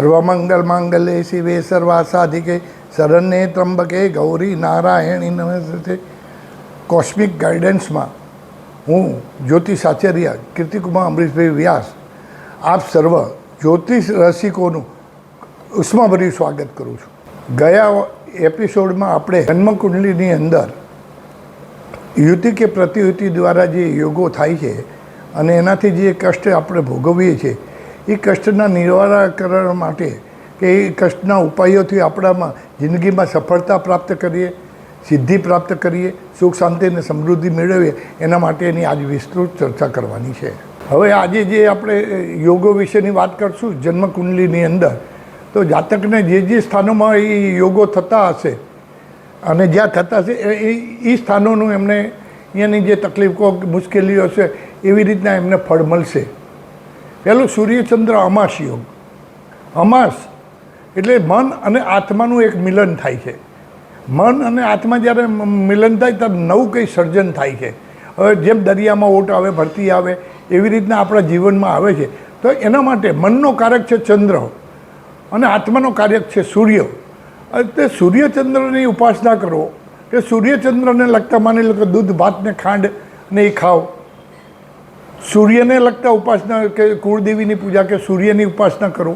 સર્વમંગલ માંગલ્યે શિવે સર્વાસાધિકે શરણ્યે ત્રંબકે ગૌરી નારાયણી નમસ્તે. કોસ્મિક ગાઈડન્સમાં હું જ્યોતિષ આચાર્ય કીર્તિકુમાર અમરીશભાઈ વ્યાસ આપ સર્વ જ્યોતિષ રસિકોનું ઉષ્માભર્યું સ્વાગત કરું છું. ગયા એપિસોડમાં આપણે જન્મકુંડલીની અંદર યુતિ કે પ્રતિયુતિ દ્વારા જે યોગો થાય છે અને એનાથી જે કષ્ટ આપણે ભોગવીએ છીએ એ કષ્ટના નિવારણ માટે કે એ કષ્ટના ઉપાયોથી આપણામાં જિંદગીમાં સફળતા પ્રાપ્ત કરીએ, સિદ્ધિ પ્રાપ્ત કરીએ, સુખ શાંતિ અને સમૃદ્ધિ મેળવીએ, એના માટેની આજ વિસ્તૃત ચર્ચા કરવાની છે. હવે આજે જે આપણે યોગો વિશેની વાત કરશું જન્મકુંડલીની અંદર, તો જાતકને જે સ્થાનોમાં એ યોગો થતા હશે અને જ્યાં થતા હશે એ સ્થાનોનું એમને અહીંયાની જે તકલીફો મુશ્કેલીઓ છે એવી રીતના એમને ફળ મળશે. પહેલું સૂર્યચંદ્ર અમાસ યોગ. અમાસ એટલે મન અને આત્માનું એક મિલન થાય છે. મન અને આત્મા જ્યારે મિલન થાય ત્યારે નવું કંઈ સર્જન થાય છે. હવે જેમ દરિયામાં ઓટ આવે, ભરતી આવે, એવી રીતના આપણા જીવનમાં આવે છે. તો એના માટે મનનો કારક છે ચંદ્ર અને આત્માનો કાર્યક છે સૂર્ય. તે સૂર્યચંદ્રની ઉપાસના કરો કે સૂર્યચંદ્રને લગતા માની લો કે દૂધ, ભાત ને ખાંડ ને એ ખાઓ. સૂર્યને લગતા ઉપાસના કે કુળદેવીની પૂજા કે સૂર્યની ઉપાસના કરો,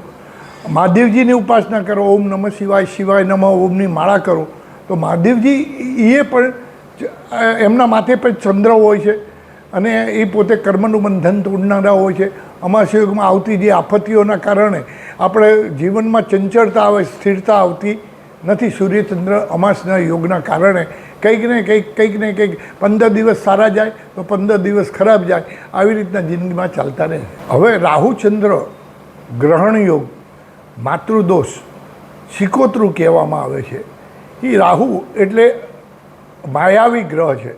મહાદેવજીની ઉપાસના કરો, ઓમ નમઃ શિવાય, શિવાય નમઃ ઓમની માળા કરો. તો મહાદેવજી એ પણ એમના માથે પણ ચંદ્ર હોય છે અને એ પોતે કર્મનું બંધન તોડનારા હોય છે. અમાસ યુગમાં આવતી જે આફતીઓના કારણે આપણે જીવનમાં ચંચળતા આવે, સ્થિરતા આવતી નથી. સૂર્યચંદ્ર અમાસના યોગના કારણે કંઈક ને કંઈક 15 દિવસ સારા જાય તો 15 દિવસ ખરાબ જાય, આવી રીતના જિંદગીમાં ચાલતા રહે. હવે રાહુચંદ્ર ગ્રહણ યોગ, માતૃદોષ, શિકોતરું કહેવામાં આવે છે. એ રાહુ એટલે માયાવી ગ્રહ છે.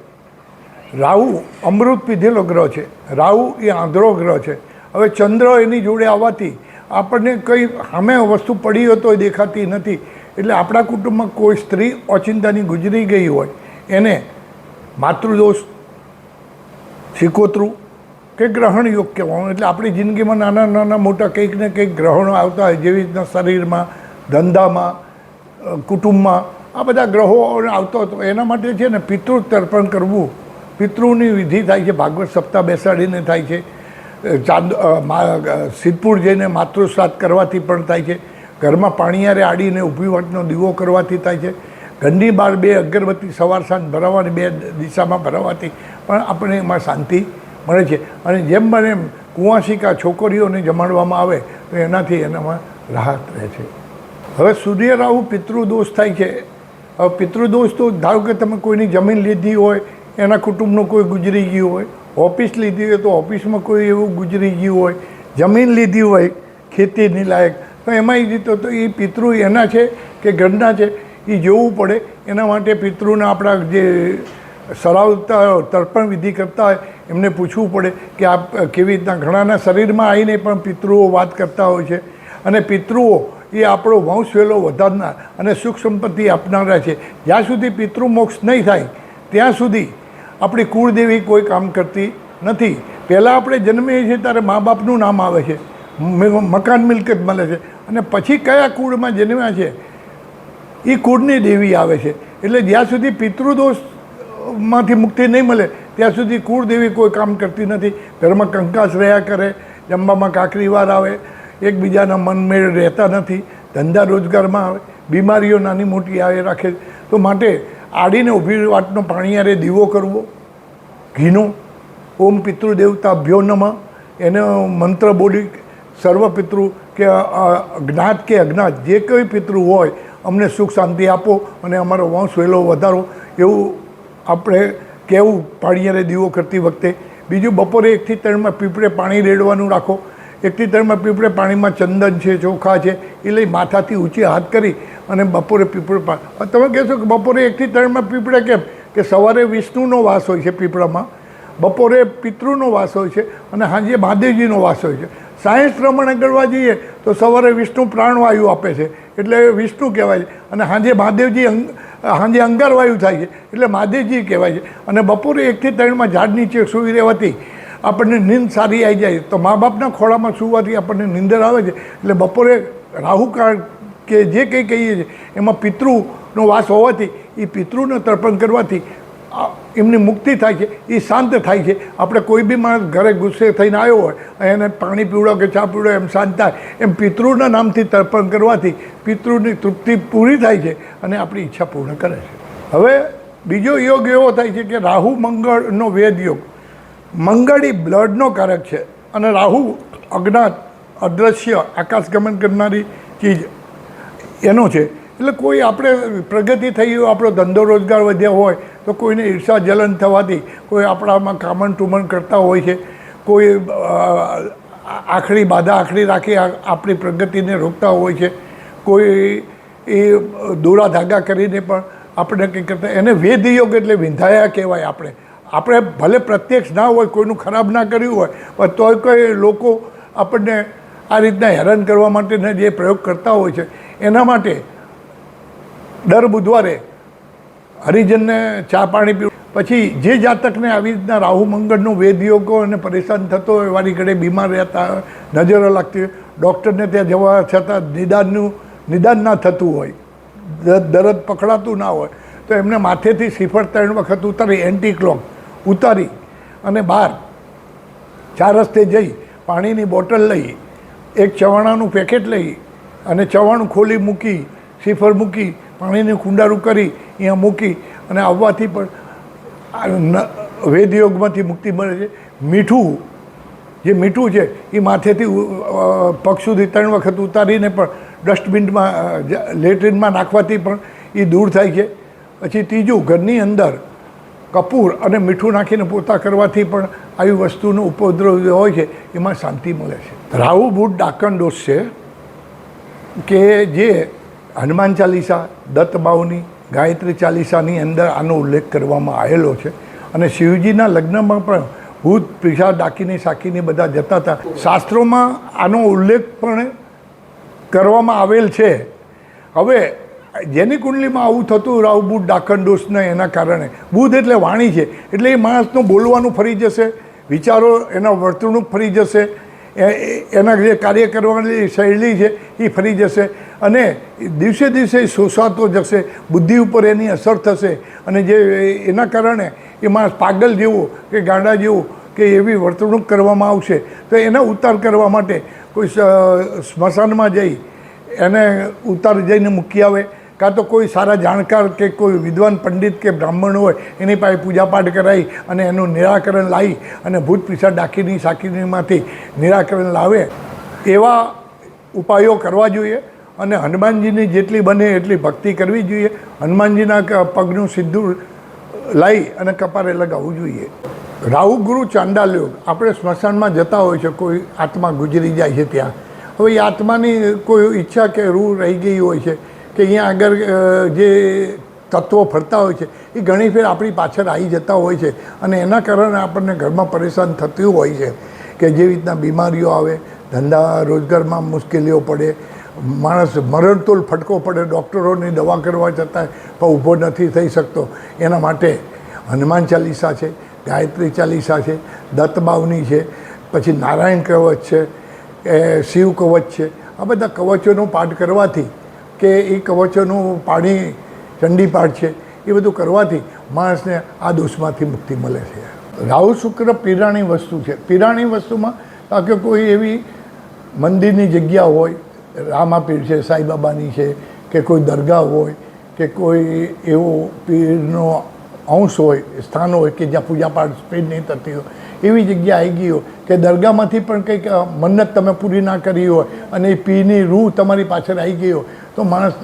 રાહુ અમૃત પીધેલો ગ્રહ છે. રાહુ એ આંધળો ગ્રહ છે. હવે ચંદ્ર એની જોડે આવવાથી આપણને કંઈ સામે વસ્તુ પડી હોય તો દેખાતી નથી. એટલે આપણા કુટુંબમાં કોઈ સ્ત્રી ઓચિંતાની ગુજરી ગઈ હોય એને માતૃદોષ, શિકોતરું કે ગ્રહણ યોગ કહેવાનું. એટલે આપણી જિંદગીમાં નાના નાના મોટા કંઈક ને કંઈક ગ્રહણો આવતા હોય, જેવી રીતના શરીરમાં, ધંધામાં, કુટુંબમાં આ બધા ગ્રહો આવતો હતો. એના માટે છે ને પિતૃ તર્પણ કરવું, પિતૃની વિધિ થાય છે. ભાગવત સપ્તાહ બેસાડીને થાય છે. સિદ્ધપુર જઈને માતૃશ્રાદ્ધ કરવાથી પણ થાય છે. ઘરમાં પાણીયારે આડીને ઊભી વાટનો દીવો કરવાથી થાય છે. ઘરની બહાર 2 અગરબત્તી સવાર સાંજ ભરાવવાની, 2 દિશામાં ભરાવવાથી પણ આપણે એમાં શાંતિ મળે છે. અને જેમ બને એમ કુંવાસિકા છોકરીઓને જમાડવામાં આવે તો એનાથી એનામાં રાહત રહે છે. હવે સૂર્ય રાહુ પિતૃદોષ થાય છે. હવે પિતૃદોષ તો ધારો કે તમે કોઈની જમીન લીધી હોય, એના કુટુંબનું કોઈ ગુજરી ગયું હોય, ઓફિસ લીધી હોય તો ઓફિસમાં કોઈ એવું ગુજરી ગયું હોય, જમીન લીધી હોય ખેતીની લાયક, તો એમાં એ રીતે તો એ પિતૃ એના છે કે ઘરના છે એ જોવું પડે. એના માટે પિતૃના આપણા જે સરાવતા તર્પણ વિધિ કરતા હોય એમને પૂછવું પડે કે આપ કેવી રીતના. ઘણાના શરીરમાં આવીને પણ પિતૃઓ વાત કરતા હોય છે. અને પિતૃઓ એ આપણો વંશ વેલો વધારનાર અને સુખ સંપત્તિ આપનારા છે. જ્યાં સુધી પિતૃ મોક્ષ નહીં થાય ત્યાં સુધી આપણી કુળદેવી કોઈ કામ કરતી નથી. પહેલાં આપણે જન્મીએ છીએ ત્યારે મા બાપનું નામ આવે છે, મકાન મિલકત મળે છે, અને પછી કયા કુળમાં જન્મ્યા છે એ કુળની દેવી આવે છે. એટલે જ્યાં સુધી પિતૃદોષમાંથી મુક્તિ નહીં મળે ત્યાં સુધી કુળદેવી કોઈ કામ કરતી નથી. ઘરમાં કંકાસ રહ્યા કરે, જમવામાં કાકરીવાર આવે, એકબીજાના મનમેળ રહેતા નથી, ધંધા રોજગારમાં આવે, બીમારીઓ નાની મોટી આવે રાખે. તો માટે આડીને ઊભી વાટનો પાણીયારે દીવો કરવો, ઘીનો, ઓમ પિતૃદેવતાભ્યો નમઃ એનો મંત્ર બોલી, સર્વ પિતૃ કે જ્ઞાત કે અજ્ઞાત જે કોઈ પિતૃ હોય અમને સુખ શાંતિ આપો અને અમારો વંશ વહેલો વધારો, એવું આપણે કહેવું પાણીયારે દીવો કરતી વખતે. બીજું, બપોરે 1 થી 3 પીપળે પાણી રેડવાનું રાખો. 1 થી 3 પીપળે પાણીમાં ચંદન છે, ચોખા છે એ લઈ માથાથી ઊંચી હાથ કરી અને બપોરે પીપળે તમે કહેશો કે બપોરે 1 થી 3 પીપળે કેમ? કે સવારે વિષ્ણુનો વાસ હોય છે પીપળામાં, બપોરે પિતૃનો વાસ હોય છે અને સાંજે મહાદેવજીનો વાસ હોય છે. સાયન્સ પ્રમાણે ગણવા જઈએ તો સવારે વિષ્ણુ પ્રાણવાયુ આપે છે એટલે વિષ્ણુ કહેવાય છે, અને સાંજે મહાદેવજી સાંજે અંગારવાયુ થાય છે એટલે મહાદેવજી કહેવાય છે. અને બપોરે 1 થી 3 ઝાડ નીચે સૂઈ રહેવાથી આપણને નીંદ સારી આવી જાય. તો મા બાપના ખોળામાં સૂવાથી આપણને નીંદર આવે છે. એટલે બપોરે રાહુકાળ કે જે કંઈ કહીએ છીએ એમાં પિતૃનો વાસ હોવાથી એ પિતૃને તર્પણ કરવાથી એમની મુક્તિ થાય છે, એ શાંત થાય છે. આપણે કોઈ બી માણસ ઘરે ગુસ્સે થઈને આવ્યો હોય એને પાણી પીવડાવો કે ચા પીવડાવો એમ શાંત થાય, એમ પિતૃના નામથી તર્પણ કરવાથી પિતૃની તૃપ્તિ પૂરી થાય છે અને આપણી ઈચ્છા પૂર્ણ કરે છે. હવે બીજો યોગ એવો થાય છે કે રાહુ મંગળનો વેદ યોગ. મંગળ એ બ્લડનો કારક છે અને રાહુ અજ્ઞાત, અદૃશ્ય, આકાશગમન કરનારી ચીજ એનો છે. એટલે કોઈ આપણે પ્રગતિ થઈ હોય, આપણો ધંધો રોજગાર વધ્યા હોય તો કોઈને ઈર્ષા જલન થવાથી કોઈ આપણામાં કામણ ટુમણ કરતા હોય છે, કોઈ આખરી બાધા આખરી રાખી આપણી પ્રગતિને રોકતા હોય છે, કોઈ એ દોરા ધાગા કરીને પણ આપણે કંઈ કરતા, એને વેદયોગ એટલે વિંધાયા કહેવાય. આપણે ભલે પ્રત્યક્ષ ના હોય, કોઈનું ખરાબ ના કર્યું હોય, પણ તોય કોઈ લોકો આપણને આ રીતના હેરાન કરવા માટેના જે પ્રયોગ કરતા હોય છે, એના માટે દર બુધવારે હરિજનને ચા પાણી પીવું. પછી જે જાતકને આવી રીતના રાહુ મંગળનો વેદયોગો અને પરેશાન થતો હોય, વારી ઘડે બીમાર રહેતા, નજરો લાગતી હોય, ડૉક્ટરને ત્યાં જવા છતાં નિદાન ના થતું હોય, દરદ પકડાતું ના હોય, તો એમને માથેથી શ્રીફળ 3 વખત ઉતારી, એન્ટી ક્લોક ઉતારી અને બહાર 4 રસ્તે જઈ પાણીની બોટલ લઈ, એક ચવાણાનું પેકેટ લઈ અને ચવાણું ખોલી મૂકી, શ્રીફળ મૂકી, પાણીનું કુંડારું કરી અહીંયા મૂકી અને આવવાથી પણ વેદયોગમાંથી મુક્તિ મળે છે. મીઠું, જે મીઠું છે એ માથેથી પગ સુધી 3 વખત ઉતારીને પણ ડસ્ટબિનમાં, લેટ્રિનમાં નાખવાથી પણ એ દૂર થાય છે. પછી ત્રીજું, ઘરની અંદર કપૂર અને મીઠું નાખીને પોતા કરવાથી પણ આવી વસ્તુનો ઉપદ્રવ હોય છે એમાં શાંતિ મળે છે. રાહુ બુધ ડાકણ દોષ છે કે જે હનુમાન ચાલીસા, દત્તબાવની, ગાયત્રી ચાલીસાની અંદર આનો ઉલ્લેખ કરવામાં આવેલો છે. અને શિવજીના લગ્નમાં પણ ભૂત, પિશાચ, ડાકીની, સાકીની બધા જતા હતા. શાસ્ત્રોમાં આનો ઉલ્લેખ પણ કરવામાં આવેલ છે. હવે જેની કુંડલીમાં આવું થતું રાહુ બુધ ડાકણ દોષને એના કારણે, બુધ એટલે વાણી છે, એટલે એ માણસનું બોલવાનું ફરી જશે, વિચારો એના વર્તણૂક ફરી જશે, એના જે કાર્ય કરવાની શૈલી છે એ ફરી જશે અને દિવસે દિવસે શોષાતો જશે, બુદ્ધિ ઉપર એની અસર થશે અને જે એના કારણે એ માણસ પાગલ જેવો કે ગાંડા જેવો કે એવી વર્તણૂક કરવામાં આવશે. તો એના ઉતાર કરવા માટે કોઈ સ્મશાનમાં જઈ એને ઉતાર જઈને મૂકી આવે, કાં તો કોઈ સારા જાણકાર કે કોઈ વિદ્વાન પંડિત કે બ્રાહ્મણ હોય એની પાસે પૂજાપાઠ કરાવી અને એનું નિરાકરણ લાવી અને ભૂત પિશાચ, ડાકીની, સાકીનીમાંથી નિરાકરણ લાવે, એવા ઉપાયો કરવા જોઈએ. અને હનુમાનજીની જેટલી બને એટલી ભક્તિ કરવી જોઈએ. હનુમાનજીના પગનું સિંદૂર લાવી અને કપારે લગાવવું જોઈએ. રાહુ ગુરુ ચાંડાલ યોગ. આપણે સ્મશાનમાં જતા હોય છે, કોઈ આત્મા ગુજરી જાય છે ત્યાં. હવે એ આત્માની કોઈ ઈચ્છા કે રૂહ રહી ગઈ હોય છે કે અહીંયા આગળ જે તત્વો ફરતા હોય છે એ ઘણી ફેર આપણી પાછળ આવી જતા હોય છે અને એના કારણે આપણને ઘરમાં પરેશાન થતું હોય છે કે જે રીતના બીમારીઓ આવે, ધંધા રોજગારમાં મુશ્કેલીઓ પડે, માણસ મરણતોલ ફટકો પડે, ડૉક્ટરોની દવા કરવા છતાં પણ ઊભો નથી થઈ શકતો. એના માટે હનુમાન ચાલીસા છે, ગાયત્રી ચાલીસા છે, દત્તબાવની છે, પછી નારાયણ કવચ છે, શિવ કવચ છે. આ બધા કવચોનો પાઠ કરવાથી કે એ કવચોનું પાણી, ચંડી પાઠ છે, એ બધું કરવાથી માણસને આ દોષમાંથી મુક્તિ મળે છે. રાહુ શુક્ર પીરાણી વસ્તુ છે. પીરાણી વસ્તુમાં કે કોઈ એવી મંદિરની જગ્યા હોય, રામાપીર છે, સાંઈબાબાની છે, કે કોઈ દરગાહ હોય કે કોઈ એવો પીરનો અંશ હોય, સ્થાન હોય કે જ્યાં પૂજાપાઠ સ્પેડ નહીં થતી હોય, એવી જગ્યા આવી ગઈ હોય કે દરગાહમાંથી પણ કંઈક મન્નત તમે પૂરી ના કરી હોય અને એ પીરની રૂહ તમારી પાછળ આવી ગઈ હોય તો માણસ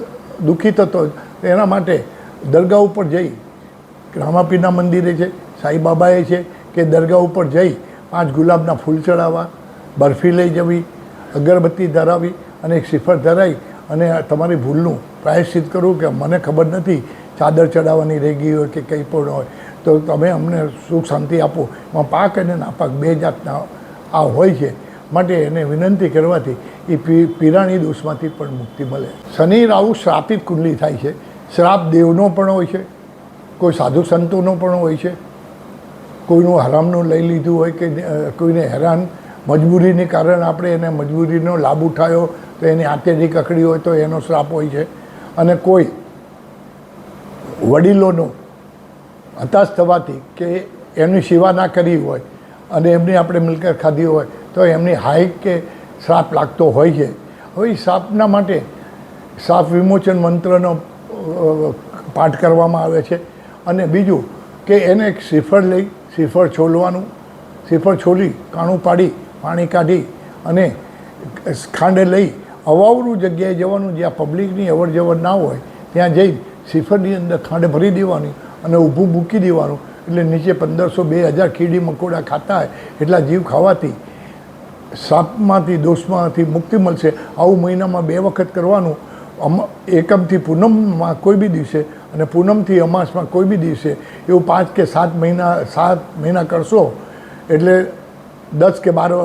દુઃખી થતો હોય. એના માટે દરગાહ ઉપર જઈ, રામાપીરના મંદિરે છે, સાંઈબાબાએ છે, કે દરગાહ ઉપર જઈ 5 ગુલાબના ફૂલ ચડાવવા, બરફી લઈ જવી, અગરબત્તી ધરાવી અને એક શ્રીફળ ધરાવી અને તમારી ભૂલનું પ્રાયશ્ચિત કરવું કે મને ખબર નથી, ચાદર ચડાવવાની રહી ગઈ હોય કે કંઈ પણ હોય તો તમે અમને સુખ શાંતિ આપો. એમાં પાક અને નાપાક 2 જાતના આ હોય છે. માટે એને વિનંતી કરવાથી એ પીરાણી દોષમાંથી પણ મુક્તિ મળે. શનિ રાહુ શ્રાપિત કુંડલી થાય છે. શ્રાપ દેવનો પણ હોય છે, કોઈ સાધુ સંતોનો પણ હોય છે, કોઈનું હરામનું લઈ લીધું હોય કે કોઈને હેરાન મજબૂરીને કારણે આપણે એને મજબૂરીનો લાભ ઉઠાવ્યો તો એની આંતેડી કકડી હોય તો એનો શ્રાપ હોય છે. અને કોઈ વડીલોનો હતાશ થવાથી કે એમની સેવા ના કરી હોય અને એમની આપણે મિલકત ખાધી હોય તો એમની હાઈક કે શ્રાપ લાગતો હોય છે. હવે એ શ્રાપના માટે શ્રાપ વિમોચન મંત્રનો પાઠ કરવામાં આવે છે. અને બીજું કે એને એક શ્રીફળ છોલવાનું, શ્રીફળ છોલી કાણું પાડી પાણી કાઢી અને ખાંડ લઈ અવાવરું જગ્યાએ જવાનું જ્યાં પબ્લિકની અવર જવર ના હોય ત્યાં જઈ શ્રીફળની અંદર ખાંડ ભરી દેવાની અને ઊભું મૂકી દેવાનું. એટલે નીચે 1500-2000 કીડી મકોડા ખાતા હોય એટલા જીવ ખાવાથી સાપમાંથી દોષમાંથી મુક્તિ મળશે. આવું મહિનામાં 2 વખત કરવાનું. એકમથી પૂનમમાં કોઈ બી દિવસે અને પૂનમથી અમાસમાં કોઈ બી દિવસે એવું 5 કે 7 મહિના કરશો એટલે 10 કે 12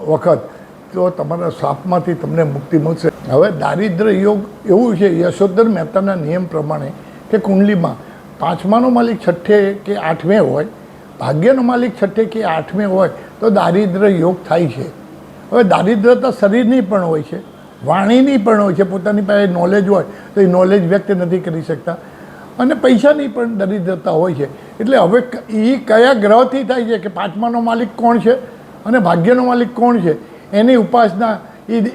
વખત તો તમારા સાપમાંથી તમને મુક્તિ મળશે. હવે દારિદ્ર યોગ એવું છે, યશોધર મહેતાના નિયમ પ્રમાણે કે કુંડલીમાં 5માનો માલિક 6 કે 8મે હોય, ભાગ્યનો માલિક 6 કે 8મે હોય તો દારિદ્ર યોગ થાય છે. હવે દારિદ્રતા શરીરની પણ હોય છે, વાણીની પણ હોય છે. પોતાની પાસે નોલેજ હોય તો એ નોલેજ વ્યક્ત નથી કરી શકતા અને પૈસાની પણ દરિદ્રતા હોય છે. એટલે હવે એ કયા ગ્રહથી થાય છે કે 5માનો માલિક કોણ છે અને ભાગ્યનો માલિક કોણ છે એની ઉપાસના,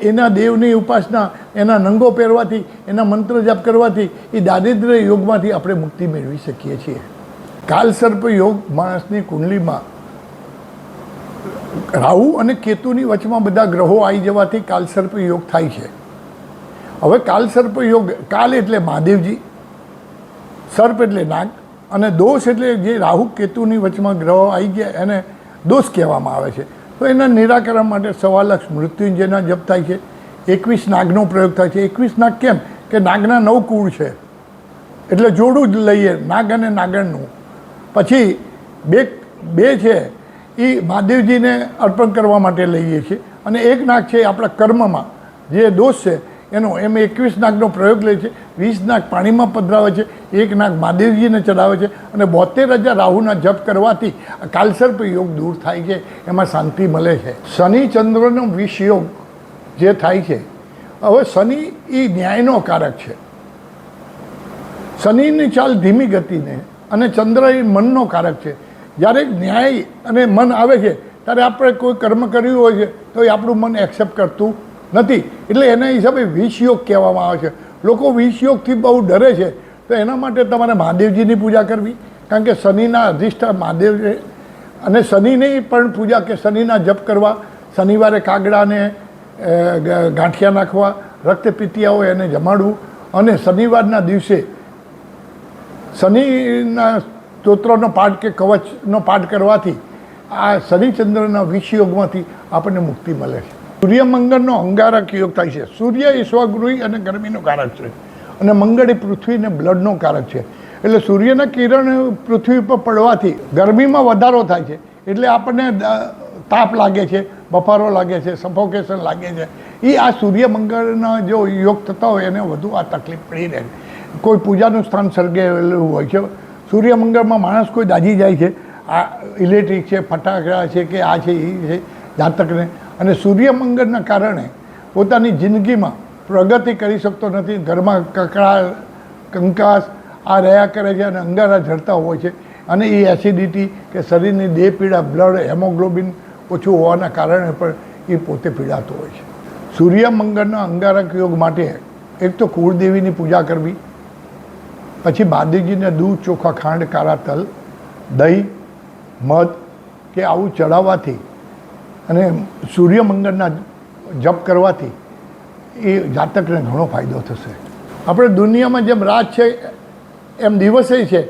એના દેવની ઉપાસના, એના નંગો પહેરવાથી, એના મંત્ર જાપ કરવાથી એ દારિદ્ર્ય યોગમાંથી આપણે મુક્તિ મેળવી શકીએ છીએ. કાલસર્પ યોગ માણસની કુંડલીમાં રાહુ અને કેતુની વચમાં બધા ગ્રહો આવી જવાથી કાલસર્પ યોગ થાય છે. હવે કાલસર્પ યોગ, કાલ એટલે મહાદેવજી, સર્પ એટલે નાગ અને દોષ એટલે જે રાહુ કેતુની વચમાં ગ્રહો આવી ગયા એને દોષ કહેવામાં આવે છે. તો એના નિરાકરણ માટે 1.25 લાખ મૃત્યુંજયના જપ થાય છે. 21 નાગનો પ્રયોગ થાય છે. 21 નાગ કેમ કે નાગના 9 કુળ છે એટલે જોડું જ લઈએ નાગ અને નાગણનું. પછી બે છે એ મહાદેવજીને અર્પણ કરવા માટે લઈએ છીએ અને એક નાગ છે આપણા કર્મમાં જે દોષ છે એનો, એમ 21 નાગનો પ્રયોગ લે છે. 20 નાગ પાણીમાં પધરાવે છે, 1 નાગ મહાદેવજીને ચડાવે છે અને 72,000 રાહુના જપ કરવાથી કાલસર્પ યોગ દૂર થાય છે, એમાં શાંતિ મળે છે. શનિ ચંદ્રનો વિષ યોગ જે થાય છે, હવે શનિ એ ન્યાયનો કારક છે. શનિની ચાલ ધીમી ગતિને અને ચંદ્ર એ મનનો કારક છે. જ્યારે ન્યાય અને મન આવે છે ત્યારે આપણે કોઈ કર્મ કર્યું હોય છે તો એ આપણું મન એક્સેપ્ટ કરતું નથી. એટલે એના હિસાબે વિષયોગ કહેવામાં આવે છે. લોકો વિષયોગથી બહુ ડરે છે તો એના માટે તમારે મહાદેવજીની પૂજા કરવી, કારણ કે શનિના અધિષ્ઠાન મહાદેવ છે. અને શનિની પણ પૂજા કે શનિના જપ કરવા, શનિવારે કાગડાને ગાંઠિયા નાખવા, રક્તપિતિયા હોય એને જમાડવું અને શનિવારના દિવસે શનિના સ્તોત્રનો પાઠ કે કવચનો પાઠ કરવાથી આ શનિચંદ્રના વિષયોગમાંથી આપણને મુક્તિ મળે છે. સૂર્યમંગળનો અંગારક યોગ થાય છે. સૂર્ય એ સ્વગૃહી અને ગરમીનો કારક છે અને મંગળ એ પૃથ્વી અને બ્લડનો કારક છે. એટલે સૂર્યના કિરણ પૃથ્વી પર પડવાથી ગરમીમાં વધારો થાય છે. એટલે આપણને તાપ લાગે છે, બફારો લાગે છે, સફોકેશન લાગે છે. એ આ સૂર્યમંગળના જો યોગ થતા હોય એને વધુ આ તકલીફ પડી રહે. કોઈ પૂજાનું સ્થાન સર્ગેલું હોય છે, સૂર્યમંગળમાં માણસ કોઈ દાજી જાય છે, આ ઇલેક્ટ્રિક છે, ફટાકડા છે કે આ છે એ છે જાતકને, અને સૂર્યમંગળના કારણે પોતાની જિંદગીમાં પ્રગતિ કરી શકતો નથી. ઘરમાં કકળા કંકાસ આ રહ્યા કરે છે અને અંગારા ઝરતા હોય છે અને એ એસિડિટી કે શરીરની દેહ પીડા, બ્લડ હેમોગ્લોબિન ઓછું હોવાના કારણે પણ એ પોતે પીડાતો હોય છે. સૂર્યમંગળના અંગારક યોગ માટે એક તો કુળદેવીની પૂજા કરવી, પછી મહાદેવજીને દૂધ, ચોખા, ખાંડ, કાળા તલ, દહીં, મધ કે આવું ચડાવવાથી અને સૂર્યમંગળના જપ કરવાથી એ જાતકને ઘણો ફાયદો થશે. આપણે દુનિયામાં જેમ રાત છે એમ દિવસે છે,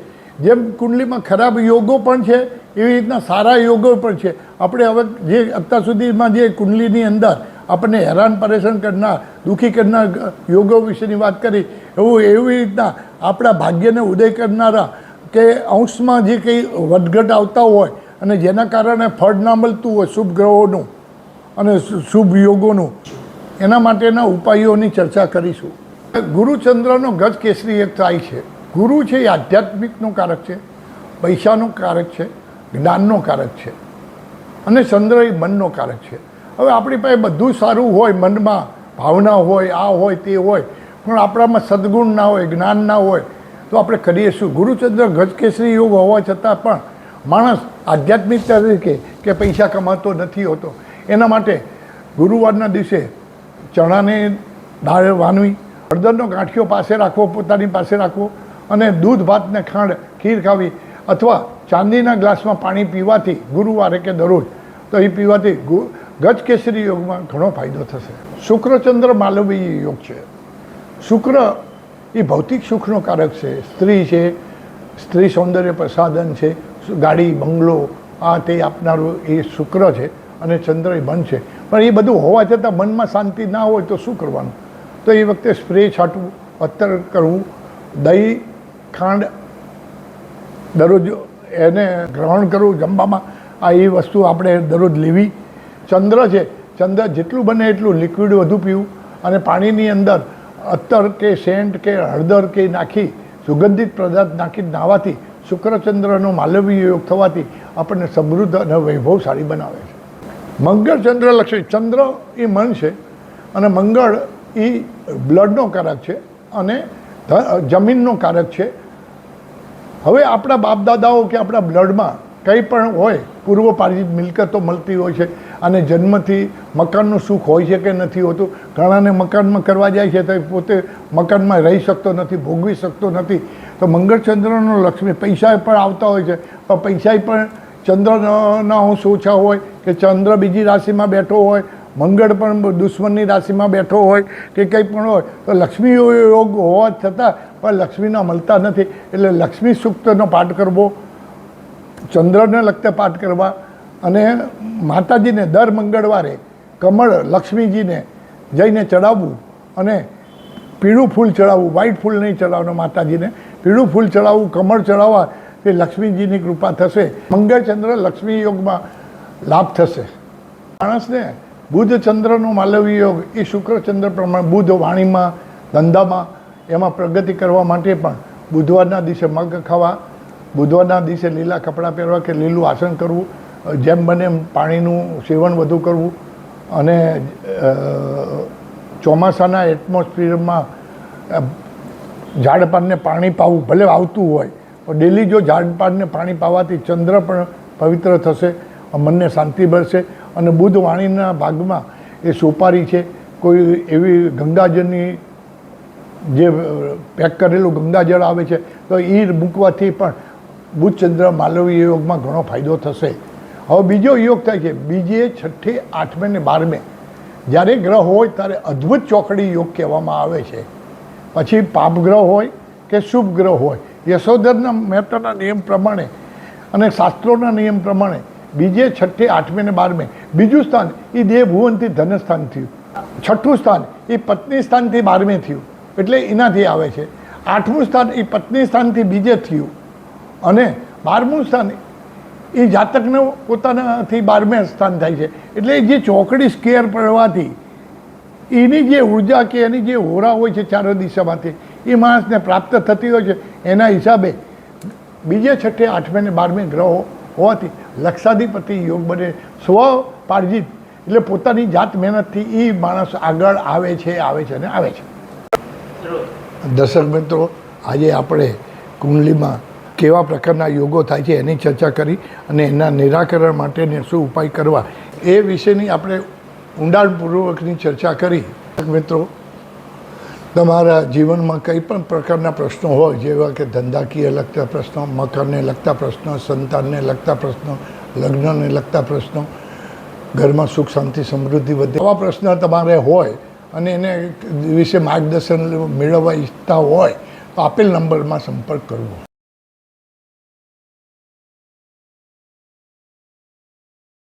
જેમ કુંડલીમાં ખરાબ યોગો પણ છે એવી રીતના સારા યોગો પણ છે. આપણે હવે જે અત્યાર સુધીમાં જે કુંડલીની અંદર આપણને હેરાન પરેશાન કરનાર, દુઃખી કરનાર યોગો વિશેની વાત કરી, એવી રીતના આપણા ભાગ્યને ઉદય કરનારા કે અંશમાં જે કંઈ વધઘટ આવતા હોય અને જેના કારણે ફળ ના મળતું હોય શુભ ગ્રહોનું અને શુભ યોગોનું, એના માટેના ઉપાયોની ચર્ચા કરીશું. ગુરુચંદ્રનો ગજ કેસરી એક થાય છે. ગુરુ છે એ આધ્યાત્મિકનો કારક છે, પૈસાનો કારક છે, જ્ઞાનનો કારક છે અને ચંદ્ર એ મનનો કારક છે. હવે આપણી પાસે બધું સારું હોય, મનમાં ભાવના હોય, આ હોય તે હોય, પણ આપણામાં સદગુણ ના હોય, જ્ઞાન ના હોય તો આપણે કરીએ શું? ગુરુચંદ્ર ગજકેસરી યોગ હોવા છતાં પણ માણસ આધ્યાત્મિક તરીકે કે પૈસા કમાતો નથી હોતો. એના માટે ગુરુવારના દિવસે ચણાની દાળ વાનવી, હળદરનો ગાંઠિયો પાસે રાખવો, પોતાની પાસે રાખવો, અને દૂધ ભાત ને ખાંડ ખીર ખાવી, અથવા ચાંદીના ગ્લાસમાં પાણી પીવાથી ગુરુવારે કે દરરોજ તો એ પીવાથી ગજકેસરી યોગમાં ઘણો ફાયદો થશે. શુક્રચંદ્ર માલવીય યોગ છે. શુક્ર એ ભૌતિક સુખનો કારક છે. સ્ત્રી છે, સ્ત્રી સૌંદર્ય પ્રસાધન છે, ગાડી બંગલો આ તે આપનારું એ શુક્ર છે, અને ચંદ્ર એ મન છે. પણ એ બધું હોવા છતાં મનમાં શાંતિ ના હોય તો શું કરવાનું? તો એ વખતે સ્પ્રે છાંટવું, અત્તર કરવું, દહીં ખાંડ દરરોજ એને ગ્રહણ કરવું જમવામાં, આ એ વસ્તુ આપણે દરરોજ લેવી. ચંદ્ર છે, ચંદ્ર જેટલું બને એટલું લિક્વિડ વધુ પીવું, અને પાણીની અંદર અત્તર કે સેન્ટ કે હળદર કે નાખી સુગંધિત પદાર્થ નાખી નાહવાથી શુક્રચંદ્રનો માલવીય યોગ થવાથી આપણને સમૃદ્ધ અને વૈભવશાળી બનાવે છે. મંગળ ચંદ્ર લક્ષ્મી, ચંદ્ર એ મન છે, અને મંગળ એ બ્લડનો કારક છે, અને જમીનનો કારક છે. હવે આપણા બાપદાદાઓ કે આપણા બ્લડમાં કંઈ પણ હોય, પૂર્વપાર્જિત મિલકતો મળતી હોય છે, અને જન્મથી મકાનનું સુખ હોય છે કે નથી હોતું. ઘણાને મકાનમાં કરવા જાય છે તો પોતે મકાનમાં રહી શકતો નથી, ભોગવી શકતો નથી. તો મંગળચંદ્રનો લક્ષ્મી, પૈસા પણ આવતા હોય છે, પણ પૈસા પણ ચંદ્રના અંશ ઓછા હોય, કે ચંદ્ર બીજી રાશિમાં બેઠો હોય, મંગળ પણ દુશ્મનની રાશિમાં બેઠો હોય, કે કંઈ પણ હોય, તો લક્ષ્મી યોગ હોવા છતાં પણ લક્ષ્મીના મળતા નથી. એટલે લક્ષ્મી સૂક્તનો પાઠ કરવો, ચંદ્રને લગતા પાઠ કરવા, અને માતાજીને દર મંગળવારે કમળ લક્ષ્મીજીને જઈને ચડાવવું, અને પીળું ફૂલ ચડાવવું, વ્હાઈટ ફૂલ નહીં ચડાવવાનું, માતાજીને પીળું ફૂલ ચડાવવું, કમળ ચડાવવા, કે લક્ષ્મીજીની કૃપા થશે. મંગળચંદ્ર લક્ષ્મી યોગમાં લાભ થશે. માણસને બુધ ચંદ્રનો માલવીય યોગ એ શુક્રચંદ્ર પ્રમાણે બુધ વાણીમાં, ધંધામાં એમાં પ્રગતિ કરવા માટે પણ બુધવારના દિવસે મગ ખાવા, બુધવારના દિવસે લીલા કપડાં પહેરવા કે લીલું આસન કરવું, જેમ બને એમ પાણીનું સેવન વધુ કરવું, અને ચોમાસાના એટમોસ્ફિયરમાં ઝાડપાનને પાણી પાવું, ભલે આવતું હોય પણ ડેલી જો ઝાડપાનને પાણી પાવાથી ચંદ્ર પણ પવિત્ર થશે, મનને શાંતિ મળશે. અને બુધ વાણીના ભાગમાં એ સોપારી છે, કોઈ એવી ગંગાજળની જે પેક કરેલું ગંગાજળ આવે છે તો એ મૂકવાથી પણ બુધ ચંદ્ર માલવીય યોગમાં ઘણો ફાયદો થશે. હવે બીજો યોગ થાય છે બીજે, છઠ્ઠે, આઠમે ને 12મે. જ્યારે ગ્રહ હોય ત્યારે અદ્ભુત ચોકડી યોગ કહેવામાં આવે છે. પછી પાપ ગ્રહ હોય કે શુભ ગ્રહ હોય, યશોધરના મહેતાના નિયમ પ્રમાણે અને શાસ્ત્રોના નિયમ પ્રમાણે બીજે, છઠ્ઠે, આઠમે ને 12મે. બીજું સ્થાન એ દેહ ભુવનથી ધનસ્થાન થયું. છઠ્ઠું સ્થાન એ પત્ની સ્થાનથી 12મે થયું, એટલે એનાથી આવે છે. આઠમું સ્થાન એ પત્ની સ્થાનથી બીજે થયું, અને 12મું સ્થાન એ જાતકને પોતાનાથી 12મે સ્થાન થાય છે. એટલે જે ચોકડી સ્કેર પડવાથી એની જે ઉર્જા કે એની જે હોરા હોય છે ચારે દિશામાંથી એ માણસને પ્રાપ્ત થતી હોય છે. એના હિસાબે બીજે, છઠ્ઠે, આઠમે ને 12મે ગ્રહો હોવાથી લક્ષાધિપતિ યોગ બને. સ્વપાર્જિત એટલે પોતાની જાત મહેનતથી એ માણસ આગળ આવે છે અને આવે છે. દર્શક મિત્રો, આજે આપણે કુંડલીમાં કેવા પ્રકારના યોગો થાય છે એની ચર્ચા કરી, અને એના નિરાકરણ માટેને શું ઉપાય કરવા એ વિશેની આપણે ઊંડાણપૂર્વકની ચર્ચા કરી. મિત્રો, તમારા જીવનમાં કંઈ પણ પ્રકારના પ્રશ્નો હોય, જેવા કે ધંધાકીય લગતા પ્રશ્નો, મકાનને લગતા પ્રશ્નો, સંતાનને લગતા પ્રશ્નો, લગ્નને લગતા પ્રશ્નો, ઘરમાં સુખ શાંતિ સમૃદ્ધિ વધે, આવા પ્રશ્ન તમારે હોય અને એને વિશે માર્ગદર્શન મેળવવા ઈચ્છતા હોય તો આપેલ નંબરમાં સંપર્ક કરવો.